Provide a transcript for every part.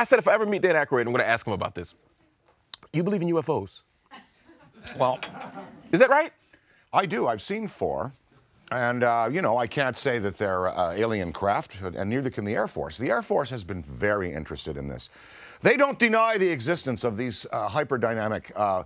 I said if I ever meet Dan Aykroyd, I'm going to ask him about this. You believe in UFOs? Well, is that right? I do. I've seen 4. And, you know, I can't say that they're alien craft, and neither can the Air Force. The Air Force has been very interested in this. They don't deny the existence of these hyperdynamic,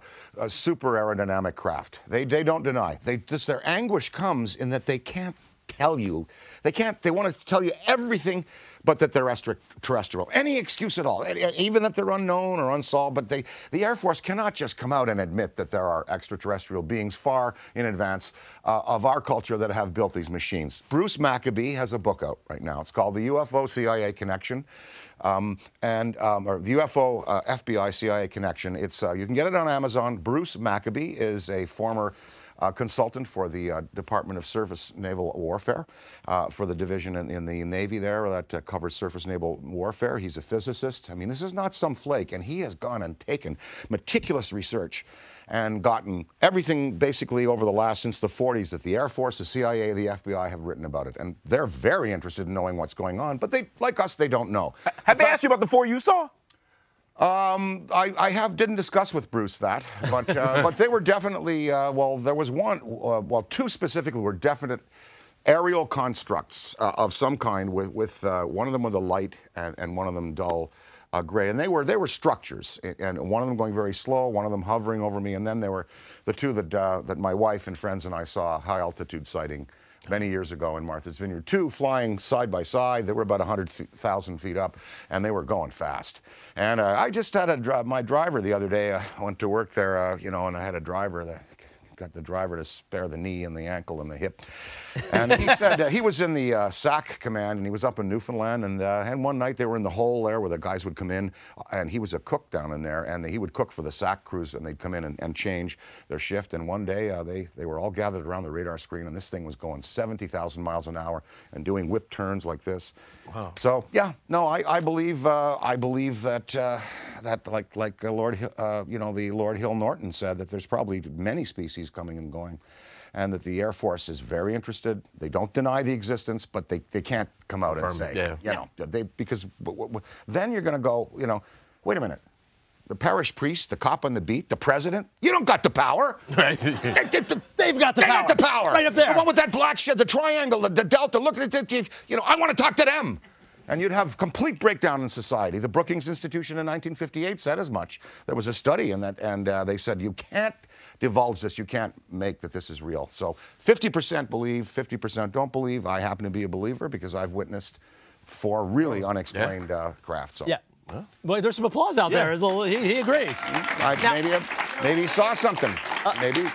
super aerodynamic craft. They don't deny. Their anguish comes in that they can't tell you. They want to tell you everything but that they're extraterrestrial. Any excuse at all, even that they're unknown or unsolved. But the Air Force cannot just come out and admit that there are extraterrestrial beings far in advance of our culture that have built these machines. Bruce Maccabee has a book out right now. It's called The UFO CIA Connection. Or the UFO FBI CIA Connection. It's you can get it on Amazon. Bruce Maccabee is a former consultant for the Department of Surface Naval Warfare, for the division in the Navy there that covers surface naval warfare. He's a physicist. I mean, this is not some flake, and he has gone and taken meticulous research and gotten everything basically over the last, since the 40s, that the Air Force, the CIA, the FBI have written about it. And they're very interested in knowing what's going on, but they, like us, they don't know. Have they asked you about the 4 you saw? I didn't discuss with Bruce that, but they were definitely, well, there was one, well, 2 specifically were definite aerial constructs of some kind with one of them with a light and one of them dull gray. And they were structures, and one of them going very slow, one of them hovering over me, and then there were the 2 that my wife and friends and I saw a high-altitude sighting many years ago in Martha's Vineyard. 2 flying side by side. They were about 100,000 feet up, and they were going fast. And I just had my driver the other day. I went to work there, you know, and I had a driver that got the driver to spare the knee and the ankle and the hip. And he said he was in the SAC command, and he was up in Newfoundland. And one night they were in the hole there where the guys would come in, and he was a cook down in there, and he would cook for the SAC crews, and they'd come in and change their shift. And one day they were all gathered around the radar screen, and this thing was going 70,000 miles an hour and doing whip turns like this. Wow. So yeah, no, I believe that like Lord, you know, the Lord Hill Norton said, that there's probably many species coming and going, and that the Air Force is very interested. They don't deny the existence, but they can't come out and say, you know, because then you're going to go, you know, wait a minute. The parish priest, the cop on the beat, the president, you don't got the power. Right. They've got the power. They got the power. Right up there. The one with that black shit, the triangle, the delta, look at it, you know, I want to talk to them. And you'd have complete breakdown in society. The Brookings Institution in 1958 said as much. There was a study in that, and they said you can't divulge this. You can't make that this is real. So 50% believe, 50% don't believe. I happen to be a believer because I've witnessed 4 really unexplained crafts. So. Yeah. Huh? Well, there's some applause out there. He agrees. Maybe he saw something. Maybe.